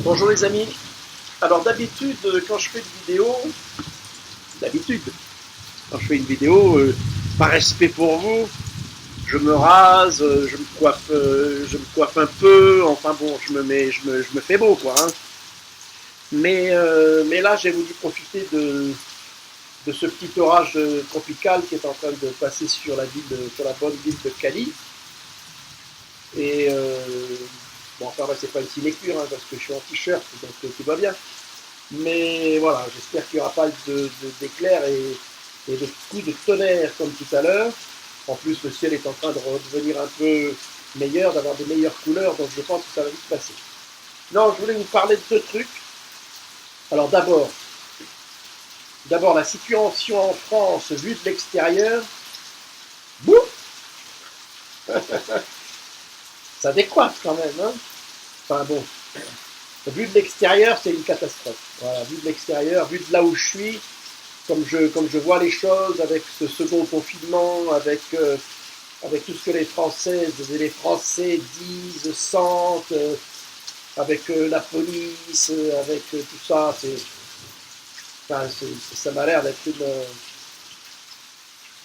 Bonjour les amis. Alors d'habitude, quand je fais une vidéo, d'habitude, quand je fais une vidéo, par respect pour vous, je me rase, je me coiffe un peu. Enfin bon, je me fais beau quoi. Hein. Mais là, j'ai voulu profiter de ce petit orage tropical qui est en train de passer sur sur la bonne ville de Cali. Et bon, enfin, c'est pas une sinécure hein, parce que je suis en t-shirt, donc tout va bien. Mais voilà, j'espère qu'il n'y aura pas d'éclairs et de coups de tonnerre comme tout à l'heure. En plus, le ciel est en train de redevenir un peu meilleur, d'avoir des meilleures couleurs, donc je pense que ça va vite passer. Non, je voulais vous parler de deux trucs. Alors d'abord la situation en France vue de l'extérieur. Bouh, ça décoiffe quand même, hein. Enfin bon, vu de l'extérieur, c'est une catastrophe. Voilà, vu de l'extérieur, vu de là où je suis, comme je vois les choses avec ce second confinement, avec tout ce que les Françaises et les Français disent, sentent, avec la police, avec tout ça, enfin, ça m'a l'air d'être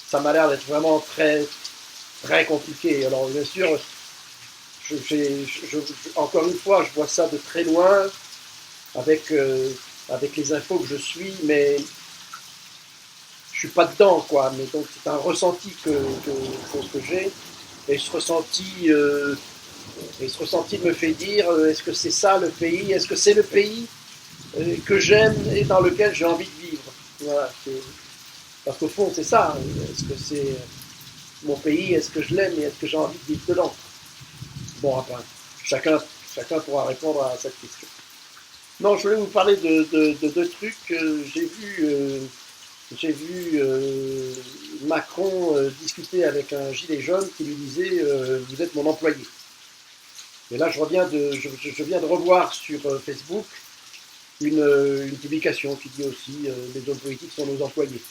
ça m'a l'air d'être vraiment très, très compliqué. Alors bien sûr, encore une fois, je vois ça de très loin, avec, avec les infos que je suis, mais je suis pas dedans, quoi. Mais donc c'est un ressenti que j'ai, et ce ressenti me fait dire est-ce que c'est ça le pays, est-ce que c'est le pays que j'aime et dans lequel j'ai envie de vivre. Voilà, parce qu'au fond c'est ça. Est-ce que c'est mon pays, est-ce que je l'aime et est-ce que j'ai envie de vivre dedans. Bon, après, chacun, chacun pourra répondre à cette question. Non, je voulais vous parler de deux trucs. J'ai vu Macron discuter avec un gilet jaune qui lui disait vous êtes mon employé. Et là, je viens de revoir sur Facebook une publication qui dit aussi les hommes politiques sont nos employés.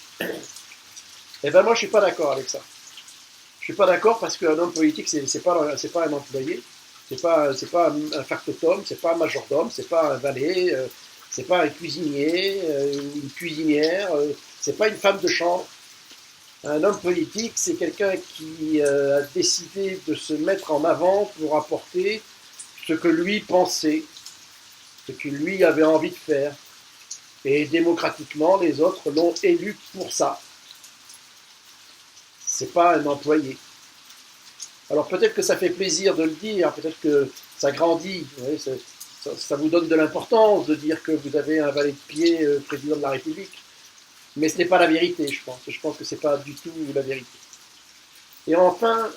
Et ben moi, je suis pas d'accord avec ça. Je suis pas d'accord parce qu'un homme politique, c'est pas un employé, c'est pas un factotum, c'est pas un majordome, c'est pas un valet, c'est pas un cuisinier, une cuisinière, c'est pas une femme de chambre. Un homme politique, c'est quelqu'un qui a décidé de se mettre en avant pour apporter ce que lui pensait, ce que lui avait envie de faire. Et démocratiquement, les autres l'ont élu pour ça. C'est pas un employé. Alors peut-être que ça fait plaisir de le dire, peut-être que ça grandit, oui, ça vous donne de l'importance de dire que vous avez un valet de pied président de la République, mais ce n'est pas la vérité, je pense. Je pense que ce n'est pas du tout la vérité. Et enfin,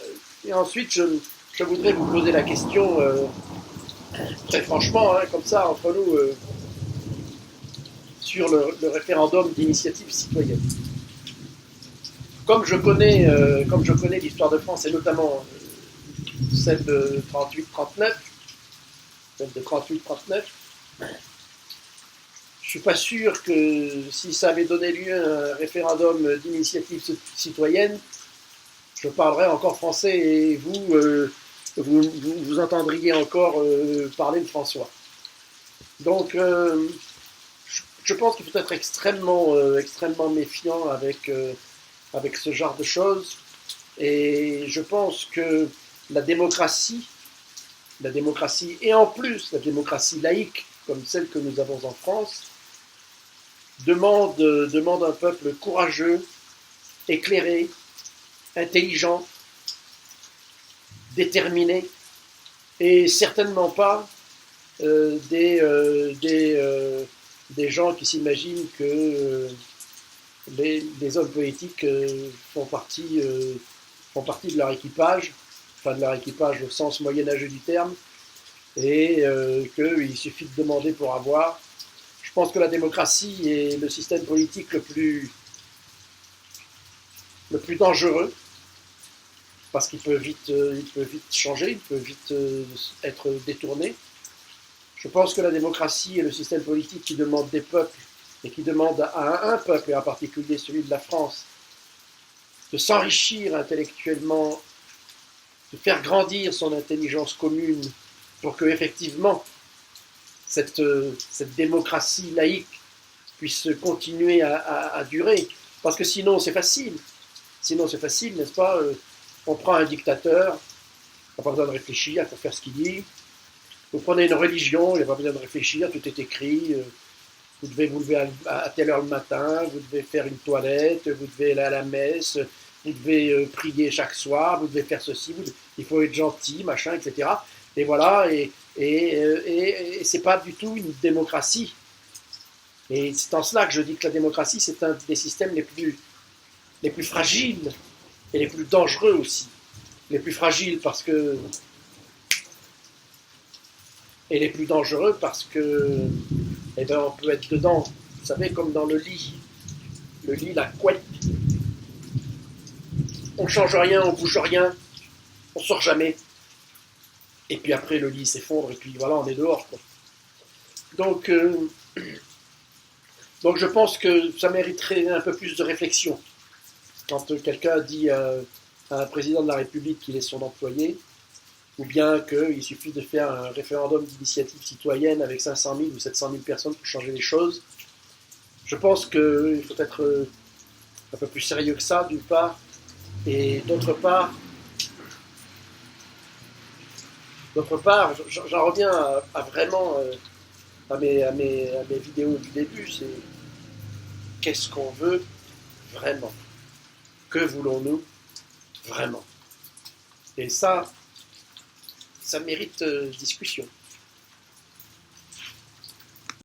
et ensuite, je voudrais vous poser la question, très franchement, hein, comme ça, entre nous, sur le référendum d'initiative citoyenne. Comme je connais l'histoire de France, et notamment celle de 38-39, celle de 38-39, je suis pas sûr que si ça avait donné lieu à un référendum d'initiative citoyenne, je parlerais encore français et vous entendriez encore parler de François. Donc, je pense qu'il faut être extrêmement méfiant avec ce genre de choses. Et je pense que la démocratie et en plus la démocratie laïque, comme celle que nous avons en France, demande un peuple courageux, éclairé, intelligent, déterminé, et certainement pas des gens qui s'imaginent que les hommes politiques font partie de leur équipage, enfin de leur équipage au sens moyenâgeux du terme, et qu'il suffit de demander pour avoir. Je pense que la démocratie est le système politique le plus dangereux, parce qu'il peut il peut vite changer, il peut vite être détourné. Je pense que la démocratie est le système politique qui demande des peuples, et qui demande à un peuple, et en particulier celui de la France, de s'enrichir intellectuellement, de faire grandir son intelligence commune pour que effectivement cette démocratie laïque puisse continuer à durer. Parce que sinon, c'est facile. Sinon, c'est facile, n'est-ce pas? On prend un dictateur, on n'a pas besoin de réfléchir pour faire ce qu'il dit. Vous prenez une religion, il n'y a pas besoin de réfléchir, tout est écrit. Vous devez vous lever à telle heure le matin, vous devez faire une toilette, vous devez aller à la messe, vous devez prier chaque soir, vous devez faire ceci, il faut être gentil, machin, etc. Et voilà, et c'est pas du tout une démocratie. Et c'est en cela que je dis que la démocratie, c'est un des systèmes les plus fragiles et les plus dangereux aussi. Les plus fragiles parce que... Et les plus dangereux parce que... Eh bien, on peut être dedans, vous savez, comme dans le lit. Le lit, la couette. On ne change rien, on ne bouge rien, on ne sort jamais. Et puis après, le lit s'effondre, et puis voilà, on est dehors, quoi. Donc je pense que ça mériterait un peu plus de réflexion. Quand quelqu'un dit à un président de la République qu'il est son employé, ou bien qu'il suffit de faire un référendum d'initiative citoyenne avec 500 000 ou 700 000 personnes pour changer les choses, je pense qu'il faut être un peu plus sérieux que ça, d'une part, et d'autre part, j'en reviens à vraiment à mes vidéos du début, c'est qu'est-ce qu'on veut vraiment? Que voulons-nous vraiment? Et ça mérite discussion.